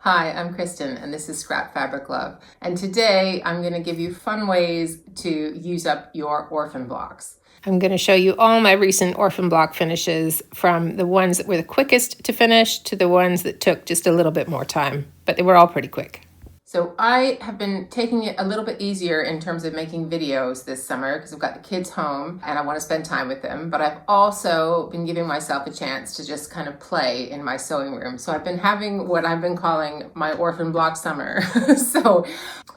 Hi, I'm Kristen and this is Scrap Fabric Love. And today I'm going to give you fun ways to use up your orphan blocks. I'm going to show you all my recent orphan block finishes, from the ones that were the quickest to finish to the ones that took just a little bit more time, but they were all pretty quick. So I have been taking it a little bit easier in terms of making videos this summer because I've got the kids home and I want to spend time with them, but I've also been giving myself a chance to just kind of play in my sewing room. So I've been having what I've been calling my orphan block summer. So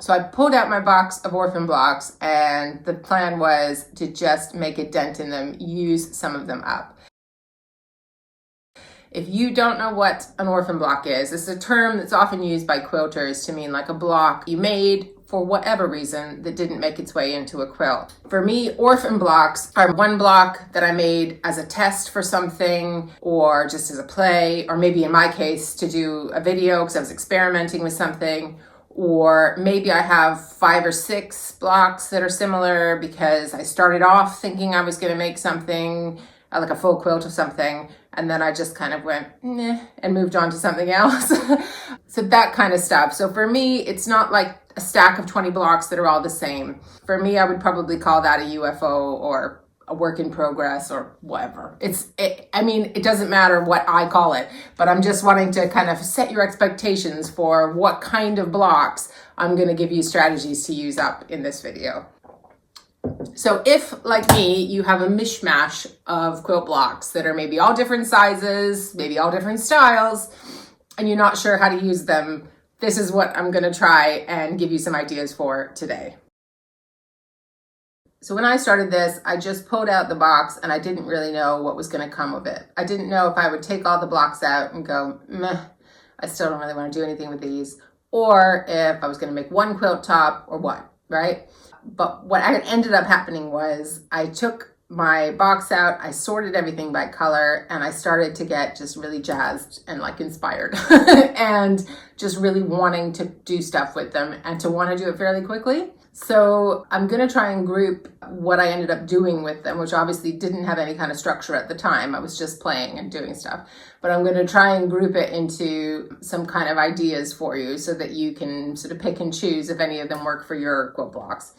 I pulled out my box of orphan blocks and the plan was to just make a dent in them, use some of them up. If you don't know what an orphan block is, it's a term that's often used by quilters to mean like a block you made for whatever reason that didn't make its way into a quilt. For me, orphan blocks are one block that I made as a test for something, or just as a play, or maybe in my case to do a video because I was experimenting with something. Or maybe I have 5 or 6 blocks that are similar because I started off thinking I was going to make something like a full quilt of something, and then I just kind of went, nah, and moved on to something else. So that kind of stuff. So for me, it's not like a stack of 20 blocks that are all the same. For me, I would probably call that a UFO or a work in progress or whatever. It doesn't matter what I call it, but I'm just wanting to kind of set your expectations for what kind of blocks I'm going to give you strategies to use up in this video. So if, like me, you have a mishmash of quilt blocks that are maybe all different sizes, maybe all different styles, and you're not sure how to use them, this is what I'm going to try and give you some ideas for today. So when I started this, I just pulled out the box and I didn't really know what was going to come of it. I didn't know if I would take all the blocks out and go, meh, I still don't really want to do anything with these, or if I was going to make one quilt top or what, right? But what ended up happening was I took my box out, I sorted everything by color, and I started to get just really jazzed and like inspired and just really wanting to do stuff with them and to want to do it fairly quickly. So I'm going to try and group what I ended up doing with them, which obviously didn't have any kind of structure at the time. I was just playing and doing stuff. But I'm going to try and group it into some kind of ideas for you so that you can sort of pick and choose if any of them work for your quilt blocks.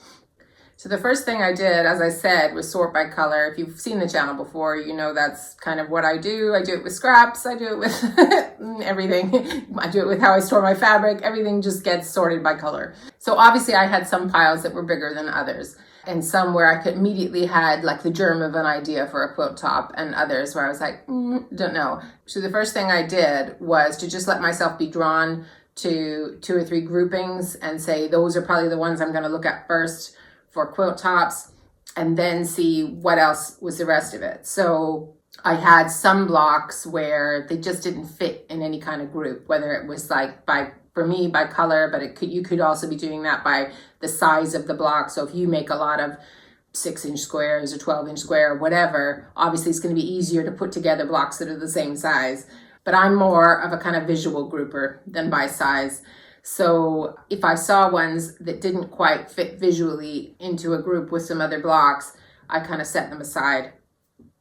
So the first thing I did, as I said, was sort by color. If you've seen the channel before, you know that's kind of what I do. I do it with scraps. I do it with everything. I do it with how I store my fabric. Everything just gets sorted by color. So obviously I had some piles that were bigger than others, and some where I could immediately had like the germ of an idea for a quilt top, and others where I was like, don't know. So the first thing I did was to just let myself be drawn to 2 or 3 groupings and say, those are probably the ones I'm going to look at first for quilt tops, and then see what else was the rest of it. So I had some blocks where they just didn't fit in any kind of group, whether it was like for me by color, but you could also be doing that by the size of the block. So if you make a lot of 6-inch squares or 12-inch square, whatever, obviously it's going to be easier to put together blocks that are the same size. But I'm more of a kind of visual grouper than by size. So if I saw ones that didn't quite fit visually into a group with some other blocks, I kind of set them aside.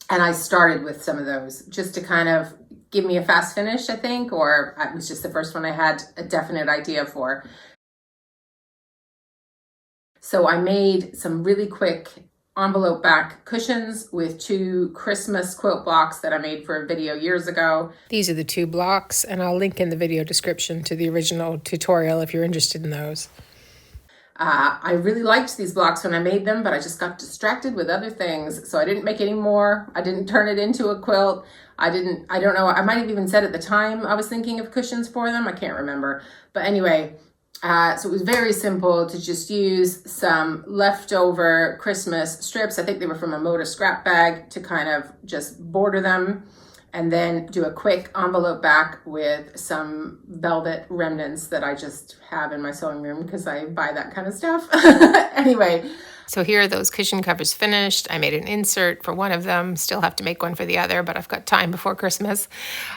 And I started with some of those just to kind of give me a fast finish, I think, or it was just the first one I had a definite idea for. So I made some really quick envelope back cushions with 2 Christmas quilt blocks that I made for a video years ago. These are the 2 blocks, and I'll link in the video description to the original tutorial if you're interested in those. I really liked these blocks when I made them, but I just got distracted with other things, so I didn't make any more. I didn't turn it into a quilt. I don't know, I might have even said at the time I was thinking of cushions for them. I can't remember. But anyway, so it was very simple to just use some leftover Christmas strips. I think they were from a Moda scrap bag, to kind of just border them, and then do a quick envelope back with some velvet remnants that I just have in my sewing room because I buy that kind of stuff. Anyway, So here are those cushion covers finished. I made an insert for one of them, still have to make one for the other, but I've got time before Christmas.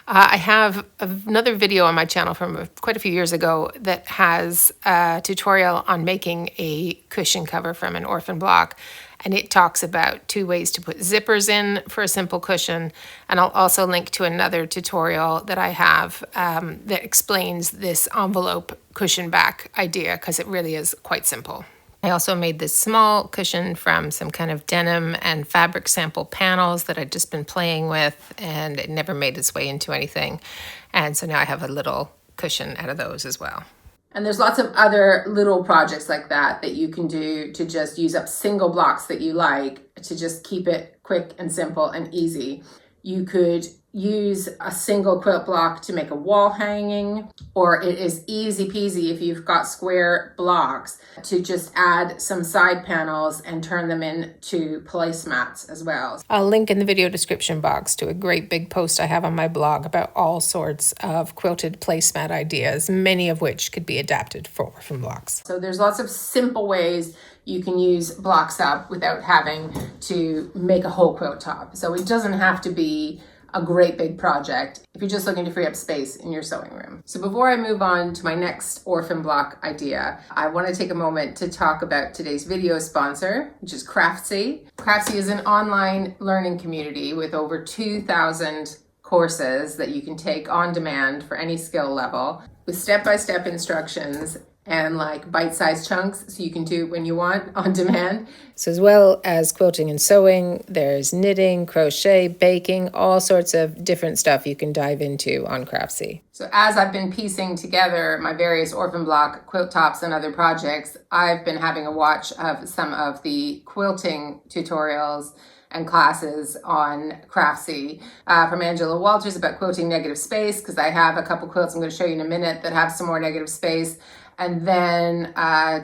I have another video on my channel from quite a few years ago that has a tutorial on making a cushion cover from an Orphan block. And it talks about 2 ways to put zippers in for a simple cushion. And I'll also link to another tutorial that I have that explains this envelope cushion back idea, because it really is quite simple. I also made this small cushion from some kind of denim and fabric sample panels that I'd just been playing with, and it never made its way into anything. And so now I have a little cushion out of those as well. And there's lots of other little projects like that that you can do to just use up single blocks that you like to just keep it quick and simple and easy. You could use a single quilt block to make a wall hanging, or it is easy peasy if you've got square blocks to just add some side panels and turn them into placemats as well. I'll link in the video description box to a great big post I have on my blog about all sorts of quilted placemat ideas, many of which could be adapted for Orphan blocks. So there's lots of simple ways you can use blocks up without having to make a whole quilt top. So it doesn't have to be a great big project if you're just looking to free up space in your sewing room. So before I move on to my next Orphan block idea, I want to take a moment to talk about today's video sponsor, which is Craftsy. Craftsy is an online learning community with over 2,000 courses that you can take on demand for any skill level, with step-by-step instructions and like bite-sized chunks so you can do when you want on demand. So as well as quilting and sewing, there's knitting, crochet, baking, all sorts of different stuff you can dive into on Craftsy. So as I've been piecing together my various Orphan block quilt tops and other projects, I've been having a watch of some of the quilting tutorials and classes on Craftsy from Angela Walters about quilting negative space, because I have a couple quilts I'm going to show you in a minute that have some more negative space. And then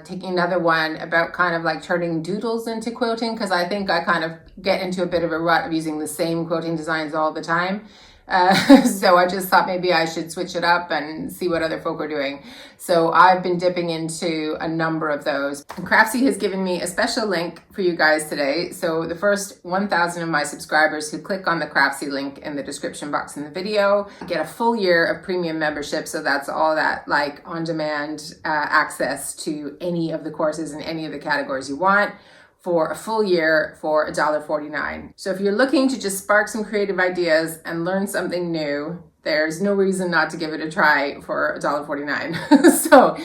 taking another one about kind of like turning doodles into quilting, because I think I kind of get into a bit of a rut of using the same quilting designs all the time. So I just thought maybe I should switch it up and see what other folk are doing. So I've been dipping into a number of those. And Craftsy has given me a special link for you guys today. So the first 1,000 of my subscribers who click on the Craftsy link in the description box in the video get a full year of premium membership. So that's all that like on-demand access to any of the courses in any of the categories you want, for a full year for $1.49. So if you're looking to just spark some creative ideas and learn something new, there's no reason not to give it a try for $1.49.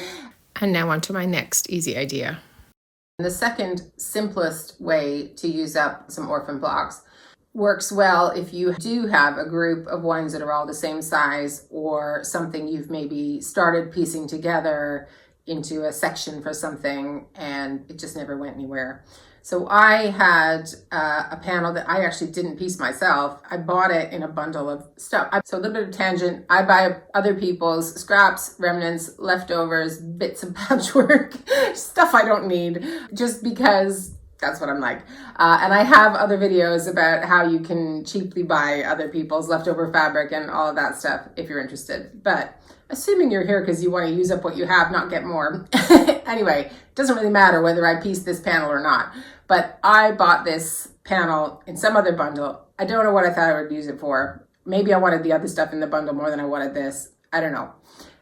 And now on to my next easy idea. The second simplest way to use up some Orphan blocks works well if you do have a group of ones that are all the same size, or something you've maybe started piecing together into a section for something and it just never went anywhere. So I had a panel that I actually didn't piece myself. I bought it in a bundle of stuff. So a little bit of tangent. I buy other people's scraps, remnants, leftovers, bits of patchwork, stuff I don't need, just because that's what I'm like. And I have other videos about how you can cheaply buy other people's leftover fabric and all of that stuff if you're interested. But assuming you're here because you want to use up what you have, not get more. Anyway, it doesn't really matter whether I piece this panel or not. But I bought this panel in some other bundle. I don't know what I thought I would use it for. Maybe I wanted the other stuff in the bundle more than I wanted this. I don't know.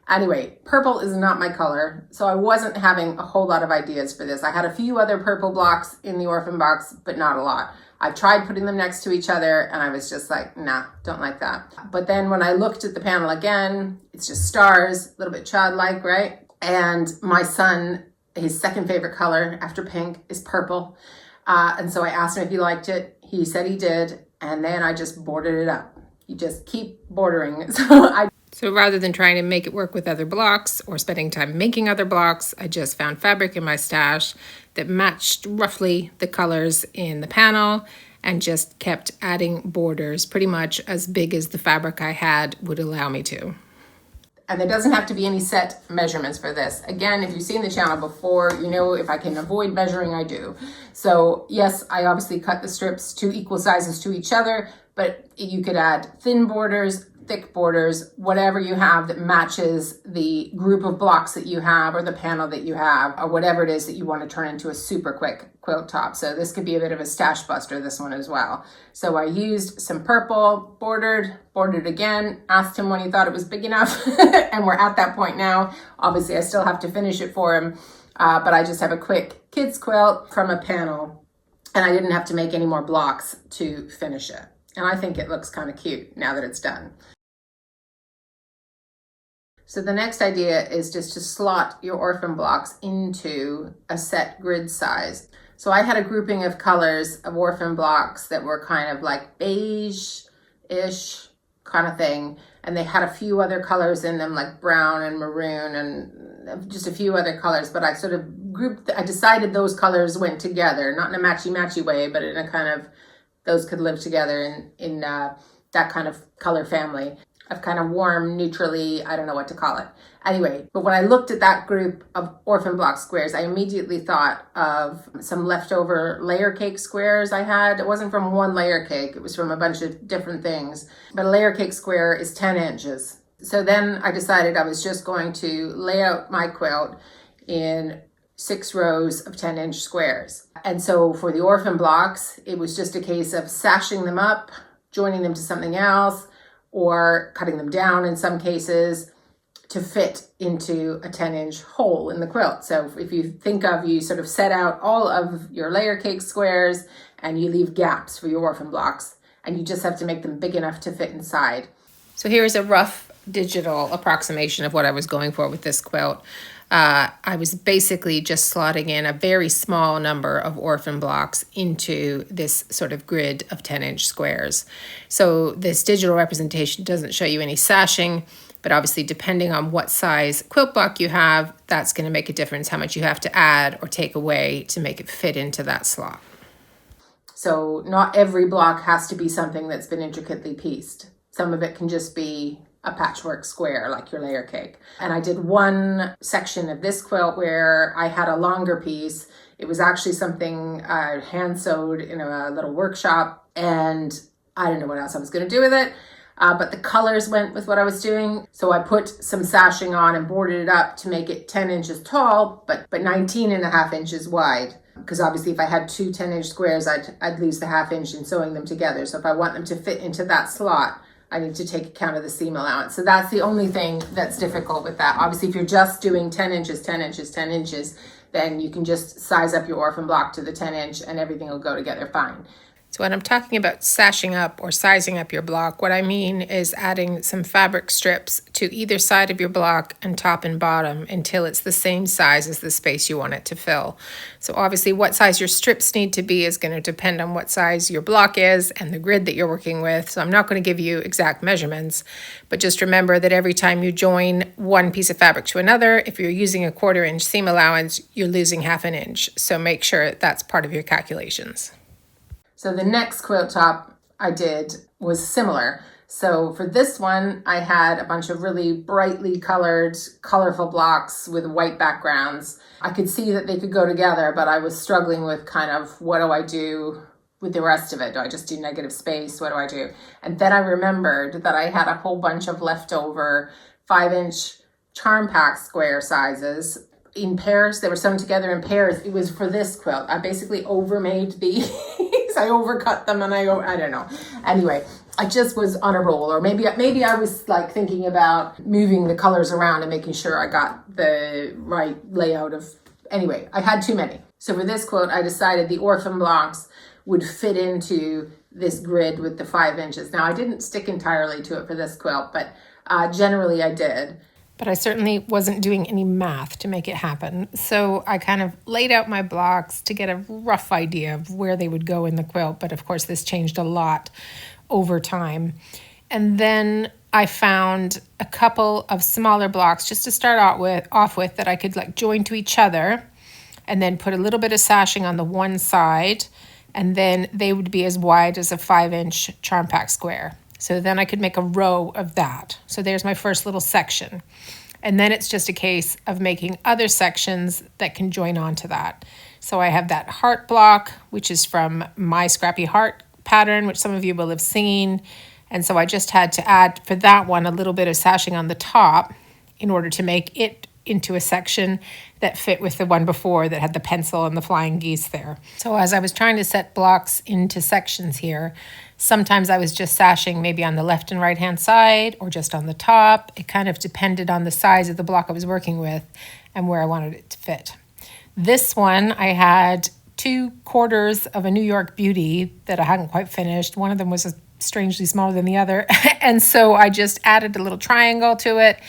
Anyway, purple is not my color, so I wasn't having a whole lot of ideas for this. I had a few other purple blocks in the Orphan box, but not a lot. I tried putting them next to each other and I was just like, nah, don't like that. But then when I looked at the panel again, it's just stars, a little bit childlike, right? And my son, his second favorite color after pink is purple. And so I asked him if he liked it. He said he did. And then I just bordered it up. You just keep bordering. So rather than trying to make it work with other blocks or spending time making other blocks, I just found fabric in my stash that matched roughly the colors in the panel and just kept adding borders pretty much as big as the fabric I had would allow me to. And there doesn't have to be any set measurements for this. Again, if you've seen the channel before, you know if I can avoid measuring, I do. So yes, I obviously cut the strips to equal sizes to each other, but you could add thin borders, thick borders, whatever you have that matches the group of blocks that you have or the panel that you have or whatever it is that you want to turn into a super quick quilt top. So this could be a bit of a stash buster, this one as well. So I used some purple, bordered again, asked him when he thought it was big enough, and we're at that point now. Obviously I still have to finish it for him, but I just have a quick kids quilt from a panel, and I didn't have to make any more blocks to finish it. And I think it looks kind of cute now that it's done. So the next idea is just to slot your Orphan blocks into a set grid size. So I had a grouping of colors of Orphan blocks that were kind of like beige-ish kind of thing. And they had a few other colors in them like brown and maroon and just a few other colors. But I sort of I decided those colors went together, not in a matchy-matchy way, but in a kind of, those could live together in that kind of color family of kind of warm, neutrally, I don't know what to call it. Anyway, but when I looked at that group of Orphan block squares, I immediately thought of some leftover layer cake squares I had. It wasn't from one layer cake, it was from a bunch of different things. But a layer cake square is 10 inches. So then I decided I was just going to lay out my quilt in 6 rows of 10-inch squares. And so for the Orphan blocks, it was just a case of sashing them up, joining them to something else, or cutting them down in some cases to fit into a 10-inch hole in the quilt. So if you think of, you sort of set out all of your layer cake squares and you leave gaps for your Orphan blocks, and you just have to make them big enough to fit inside. So here's a rough digital approximation of what I was going for with this quilt. I was basically just slotting in a very small number of Orphan blocks into this sort of grid of 10-inch squares. So this digital representation doesn't show you any sashing, but obviously depending on what size quilt block you have, that's going to make a difference how much you have to add or take away to make it fit into that slot. So not every block has to be something that's been intricately pieced. Some of it can just be a patchwork square like your layer cake. And I did one section of this quilt where I had a longer piece. It was actually something I hand sewed in a little workshop, and I don't know what else I was going to do with it. But the colors went with what I was doing. So I put some sashing on and boarded it up to make it 10 inches tall, but 19 and a half inches wide. Because obviously if I had two 10-inch squares, I'd lose the half inch in sewing them together. So if I want them to fit into that slot, I need to take account of the seam allowance. So that's the only thing that's difficult with that. Obviously, if you're just doing 10 inches, 10 inches, 10 inches, then you can just size up your Orphan block to the 10-inch and everything will go together fine. So when I'm talking about sashing up or sizing up your block, what I mean is adding some fabric strips to either side of your block and top and bottom until it's the same size as the space you want it to fill. So obviously what size your strips need to be is going to depend on what size your block is and the grid that you're working with. So I'm not going to give you exact measurements, but just remember that every time you join one piece of fabric to another, if you're using a 1/4 inch seam allowance, you're losing half an inch. So make sure that's part of your calculations. So the next quilt top I did was similar. So for this one, I had a bunch of really brightly colored, colorful blocks with white backgrounds. I could see that they could go together, but I was struggling with kind of, what do I do with the rest of it? Do I just do negative space? What do I do? And then I remembered that I had a whole bunch of leftover 5-inch charm pack square sizes in pairs. They were sewn together in pairs. It was for this quilt. I basically overmade these. I overcut them and I don't know. Anyway, I just was on a roll, or maybe I was like thinking about moving the colors around and making sure I got the right layout of, anyway, I had too many. So for this quilt, I decided the Orphan blocks would fit into this grid with the 5 inches. Now I didn't stick entirely to it for this quilt, but generally I did. But I certainly wasn't doing any math to make it happen. So I kind of laid out my blocks to get a rough idea of where they would go in the quilt. But of course, this changed a lot over time. And then I found a couple of smaller blocks just to start off with that I could like join to each other and then put a little bit of sashing on the one side. And then they would be as wide as a 5-inch charm pack square. So then I could make a row of that. So there's my first little section. And then it's just a case of making other sections that can join onto that. So I have that heart block, which is from my Scrappy Heart pattern, which some of you will have seen. And so I just had to add for that one a little bit of sashing on the top in order to make it into a section that fit with the one before that had the pencil and the flying geese there. So as I was trying to set blocks into sections here, sometimes I was just sashing maybe on the left and right hand side or just on the top. It kind of depended on the size of the block I was working with and where I wanted it to fit. This one I had 2/4 of a New York Beauty that I hadn't quite finished. One of them was strangely smaller than the other. And so I just added a little triangle to it,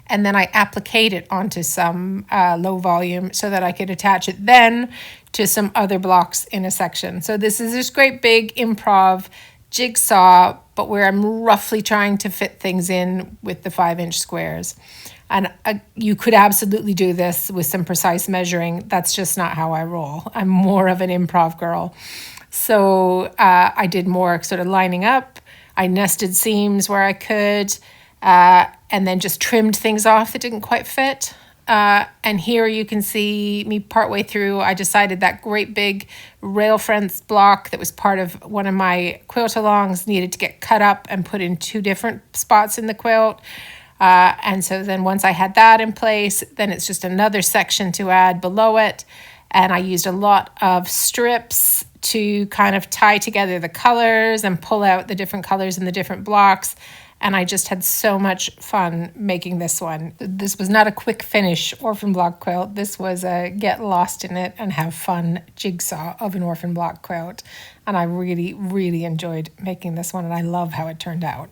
and then I appliqued it onto some low volume so that I could attach it then to some other blocks in a section. So this is this great big improv jigsaw, but where I'm roughly trying to fit things in with the 5-inch squares. And you could absolutely do this with some precise measuring. That's just not how I roll. I'm more of an improv girl. So I did more sort of lining up. I nested seams where I could, and then just trimmed things off that didn't quite fit. And here you can see me partway through, I decided that great big rail fence block that was part of one of my quilt alongs needed to get cut up and put in 2 different spots in the quilt. And so then once I had that in place, then it's just another section to add below it. And I used a lot of strips to kind of tie together the colors and pull out the different colors in the different blocks. And I just had so much fun making this one. This was not a quick finish orphan block quilt. This was a get lost in it and have fun jigsaw of an orphan block quilt. And I really, really enjoyed making this one, and I love how it turned out.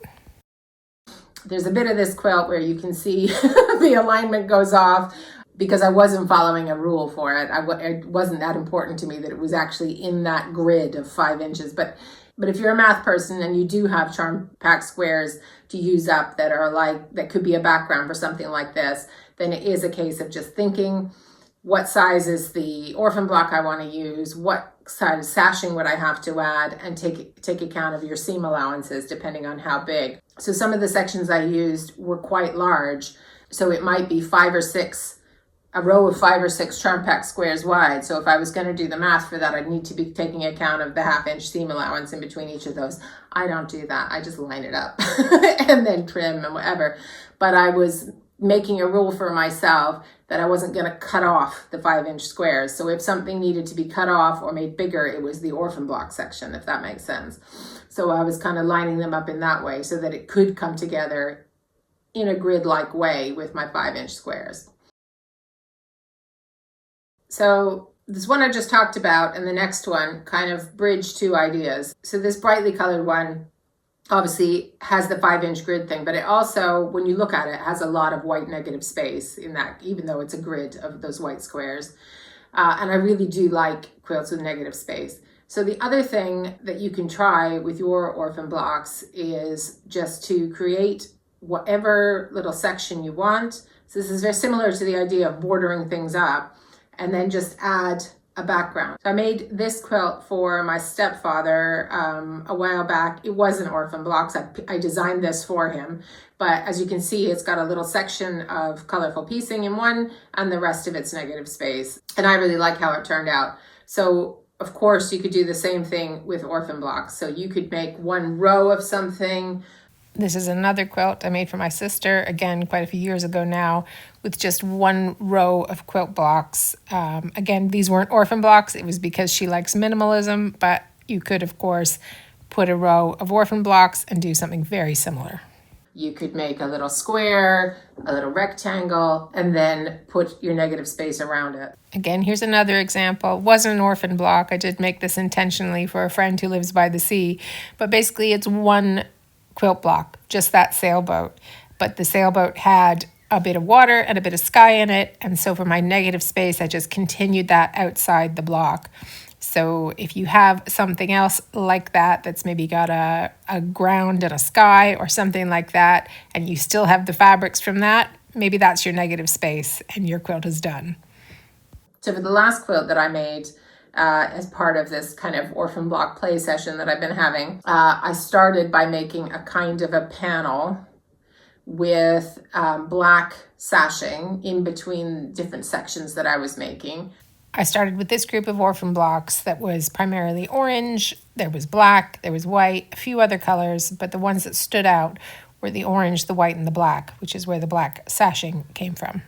There's a bit of this quilt where you can see the alignment goes off because I wasn't following a rule for it. It wasn't that important to me that it was actually in that grid of 5 inches. But if you're a math person and you do have charm pack squares to use up that could be a background for something like this, then it is a case of just thinking, what size is the orphan block I want to use? What size sashing would I have to add? And take account of your seam allowances depending on how big. So some of the sections I used were quite large. So it might be a row of 5 or 6 charm pack squares wide. So if I was going to do the math for that, I'd need to be taking account of the 1/2 inch seam allowance in between each of those. I don't do that. I just line it up and then trim and whatever. But I was making a rule for myself that I wasn't going to cut off the 5-inch squares. So if something needed to be cut off or made bigger, it was the orphan block section, if that makes sense. So I was kind of lining them up in that way so that it could come together in a grid-like way with my 5-inch squares. So this one I just talked about and the next one kind of bridge 2 ideas. So this brightly colored one obviously has the 5-inch grid thing, but it also, when you look at it, has a lot of white negative space in that, even though it's a grid of those white squares. And I really do like quilts with negative space. So the other thing that you can try with your orphan blocks is just to create whatever little section you want. So this is very similar to the idea of bordering things up, and then just add a background. So I made this quilt for my stepfather a while back. It wasn't orphan blocks. I designed this for him. But as you can see, it's got a little section of colorful piecing in one, and the rest of it's negative space. And I really like how it turned out. So of course, you could do the same thing with orphan blocks. So you could make one row of something. This is another quilt I made for my sister, again, quite a few years ago now, with just one row of quilt blocks. Again, these weren't orphan blocks. It was because she likes minimalism, but you could, of course, put a row of orphan blocks and do something very similar. You could make a little square, a little rectangle, and then put your negative space around it. Again, here's another example. It wasn't an orphan block. I did make this intentionally for a friend who lives by the sea. But basically, it's one quilt block, just that sailboat. But the sailboat had a bit of water and a bit of sky in it. And so for my negative space, I just continued that outside the block. So if you have something else like that, that's maybe got a ground and a sky or something like that, and you still have the fabrics from that, maybe that's your negative space and your quilt is done. So for the last quilt that I made, as part of this kind of orphan block play session that I've been having, I started by making a kind of a panel with black sashing in between different sections that I was making. I started with this group of orphan blocks that was primarily orange. There was black, there was white, a few other colors, but the ones that stood out were the orange, the white, and the black, which is where the black sashing came from.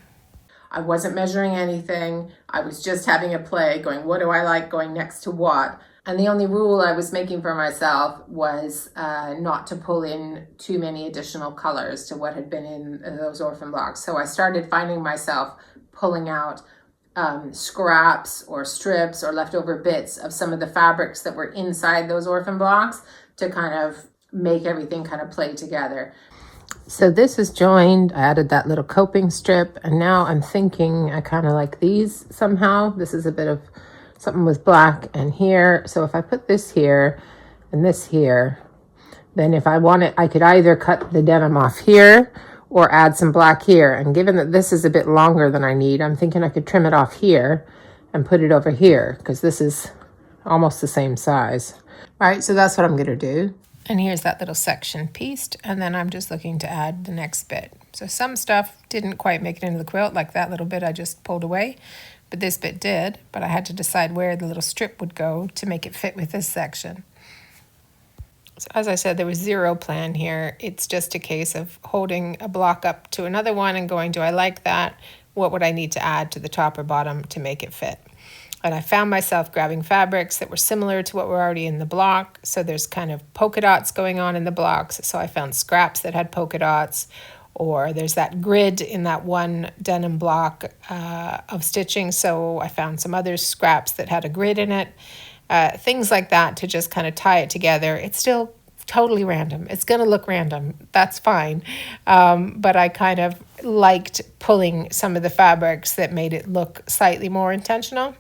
I wasn't measuring anything. I was just having a play, going, what do I like going next to what? And the only rule I was making for myself was not to pull in too many additional colors to what had been in those orphan blocks. So I started finding myself pulling out scraps or strips or leftover bits of some of the fabrics that were inside those orphan blocks to kind of make everything kind of play together. So this is joined. I added that little coping strip, and now I'm thinking I kind of like these somehow. This is a bit of something with black and here. So if I put this here and this here, then if I want it, I could either cut the denim off here or add some black here. And given that this is a bit longer than I need, I'm thinking I could trim it off here and put it over here because this is almost the same size. All right, so that's what I'm gonna do. And here's that little section pieced, and then I'm just looking to add the next bit. So some stuff didn't quite make it into the quilt, like that little bit I just pulled away, but this bit did, but I had to decide where the little strip would go to make it fit with this section. So as I said, there was zero plan here. It's just a case of holding a block up to another one and going, do I like that? What would I need to add to the top or bottom to make it fit? And I found myself grabbing fabrics that were similar to what were already in the block. So there's kind of polka dots going on in the blocks. So I found scraps that had polka dots, or there's that grid in that one denim block of stitching. So I found some other scraps that had a grid in it. Things like that to just kind of tie it together. It's still totally random. It's going to look random. That's fine. But I kind of liked pulling some of the fabrics that made it look slightly more intentional.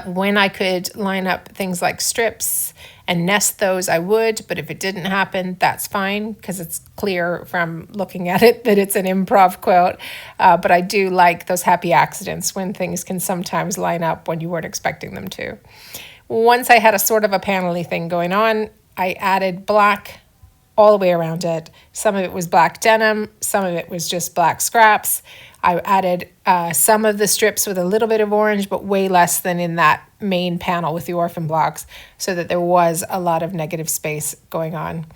When I could line up things like strips and nest those, I would, but if it didn't happen, that's fine because it's clear from looking at it that it's an improv quilt. But I do like those happy accidents when things can sometimes line up when you weren't expecting them to. Once I had a sort of a panel-y thing going on, I added black all the way around it. Some of it was black denim, some of it was just black scraps. I added some of the strips with a little bit of orange, but way less than in that main panel with the orphan blocks, so that there was a lot of negative space going on.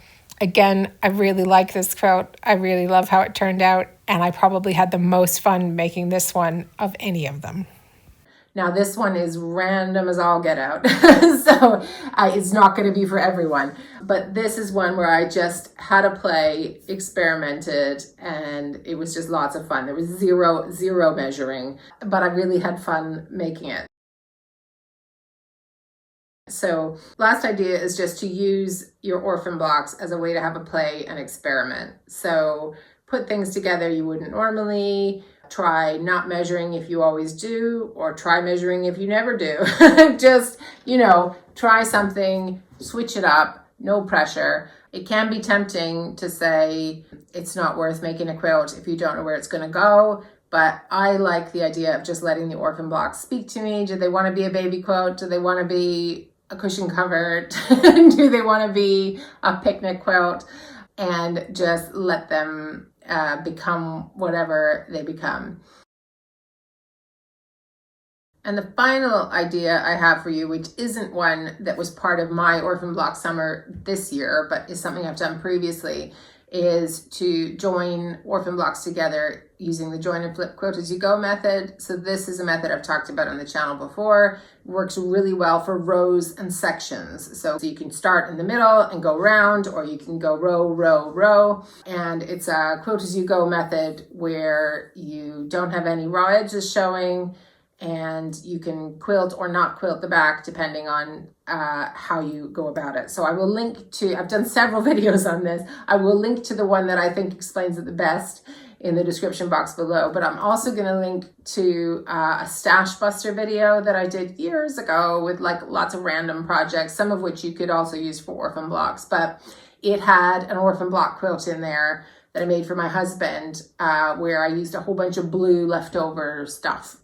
Again, I really like this quilt. I really love how it turned out, and I probably had the most fun making this one of any of them. Now this one is random as all get out, so it's not going to be for everyone. But this is one where I just had a play, experimented, and it was just lots of fun. There was zero measuring, but I really had fun making it. So last idea is just to use your orphan blocks as a way to have a play and experiment. So put things together you wouldn't normally. Try not measuring if you always do, or try measuring if you never do. Just, try something, switch it up, no pressure. It can be tempting to say it's not worth making a quilt if you don't know where it's going to go. But I like the idea of just letting the orphan blocks speak to me. Do they want to be a baby quilt? Do they want to be a cushion cover? Do they want to be a picnic quilt? And just let them become whatever they become. And the final idea I have for you, which isn't one that was part of my orphan block summer this year, but is something I've done previously, is to join orphan blocks together using the join and flip quilt as you go method. So this is a method I've talked about on the channel before. It works really well for rows and sections. So you can start in the middle and go round, or you can go row. And it's a quilt as you go method where you don't have any raw edges showing, and you can quilt or not quilt the back depending on how you go about it. So I will link to, I've done several videos on this. I will link to the one that I think explains it the best in the description box below, but I'm also going to link to a stash buster video that I did years ago with like lots of random projects, some of which you could also use for orphan blocks, but it had an orphan block quilt in there that I made for my husband, where I used a whole bunch of blue leftover stuff.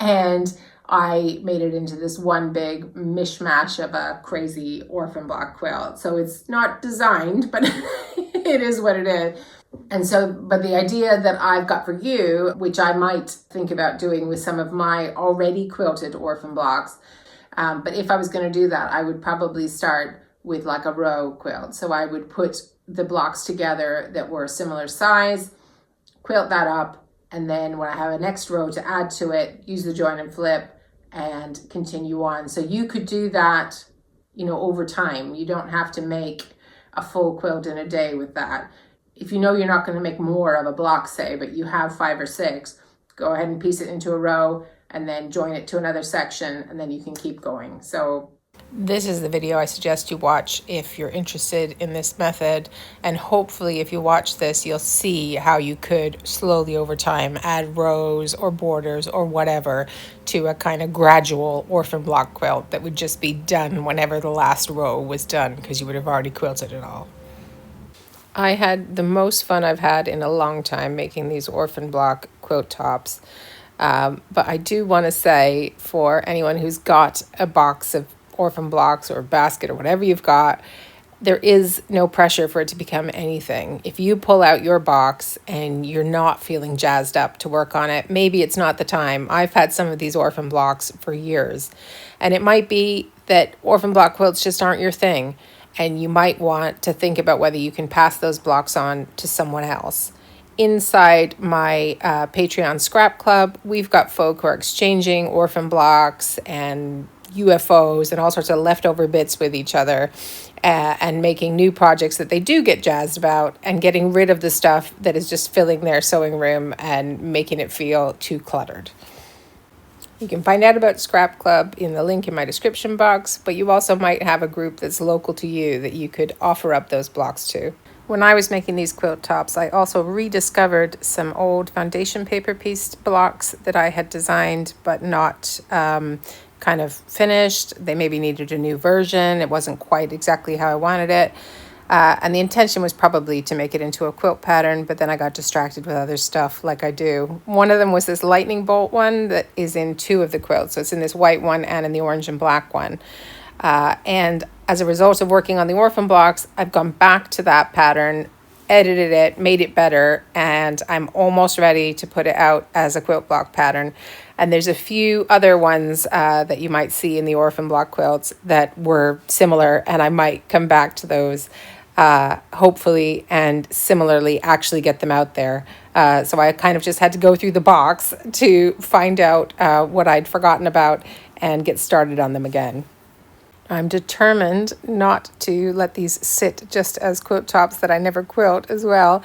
And I made it into this one big mishmash of a crazy orphan block quilt. So it's not designed, but it is what it is. And so, but the idea that I've got for you, which I might think about doing with some of my already quilted orphan blocks, but if I was going to do that, I would probably start with like a row quilt. So I would put the blocks together that were a similar size, quilt that up, and then when I have a next row to add to it, use the join and flip and continue on. So you could do that, you know, over time. You don't have to make a full quilt in a day with that. If you know you're not going to make more of a block, say, but you have 5 or 6, go ahead and piece it into a row and then join it to another section, and then you can keep going. So this is the video I suggest you watch if you're interested in this method, and hopefully if you watch this you'll see how you could slowly over time add rows or borders or whatever to a kind of gradual orphan block quilt that would just be done whenever the last row was done, because you would have already quilted it all. I had the most fun I've had in a long time making these orphan block quilt tops. But I do want to say, for anyone who's got a box of orphan blocks or a basket or whatever you've got, there is no pressure for it to become anything. If you pull out your box and you're not feeling jazzed up to work on it, maybe it's not the time. I've had some of these orphan blocks for years, and it might be that orphan block quilts just aren't your thing, and you might want to think about whether you can pass those blocks on to someone else. Inside my Patreon Scrap Club, we've got folk who are exchanging orphan blocks and UFOs and all sorts of leftover bits with each other, and making new projects that they do get jazzed about, and getting rid of the stuff that is just filling their sewing room and making it feel too cluttered. You can find out about Scrap Club in the link in my description box, but you also might have a group that's local to you that you could offer up those blocks to. When I was making these quilt tops, I also rediscovered some old foundation paper piece blocks that I had designed but not kind of finished. They maybe needed a new version. It wasn't quite exactly how I wanted it. And the intention was probably to make it into a quilt pattern, but then I got distracted with other stuff like I do. One of them was this lightning bolt one that is in 2 of the quilts. So it's in this white one and in the orange and black one. And as a result of working on the orphan blocks, I've gone back to that pattern, edited it, made it better, and I'm almost ready to put it out as a quilt block pattern. And there's a few other ones that you might see in the orphan block quilts that were similar, and I might come back to those hopefully, and similarly actually get them out there. So I kind of just had to go through the box to find out what I'd forgotten about and get started on them again. I'm determined not to let these sit just as quilt tops that I never quilt as well.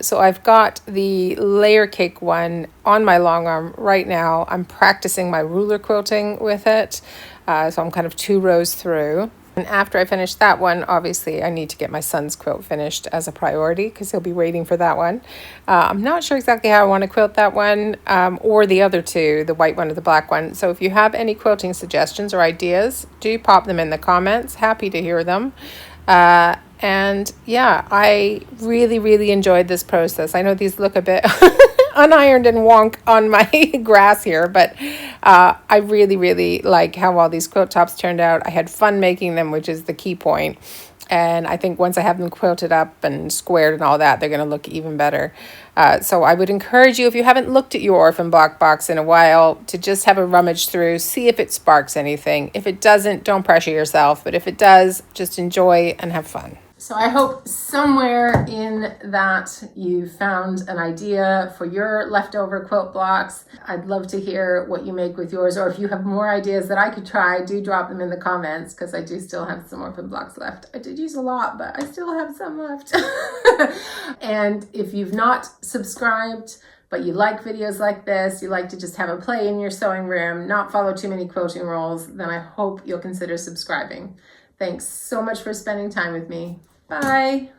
So I've got the layer cake one on my long arm right now. I'm practicing my ruler quilting with it. So I'm kind of 2 rows through. And after I finish that one, obviously I need to get my son's quilt finished as a priority because he'll be waiting for that one. I'm not sure exactly how I want to quilt that one, or the other 2, the white one or the black one. So if you have any quilting suggestions or ideas, do pop them in the comments. Happy to hear them. And yeah, I really enjoyed this process. I know these look a bit unironed and wonk on my grass here, but I really like how all these quilt tops turned out. I had fun making them, which is the key point. And I think once I have them quilted up and squared and all that, they're going to look even better. So I would encourage you, if you haven't looked at your orphan block box in a while, to just have a rummage through, see if it sparks anything. If it doesn't, don't pressure yourself. But if it does, just enjoy and have fun. So I hope somewhere in that you found an idea for your leftover quilt blocks. I'd love to hear what you make with yours, or if you have more ideas that I could try, do drop them in the comments, because I do still have some orphan blocks left. I did use a lot, but I still have some left. And if you've not subscribed, but you like videos like this, you like to just have a play in your sewing room, not follow too many quilting rules, then I hope you'll consider subscribing. Thanks so much for spending time with me. Bye.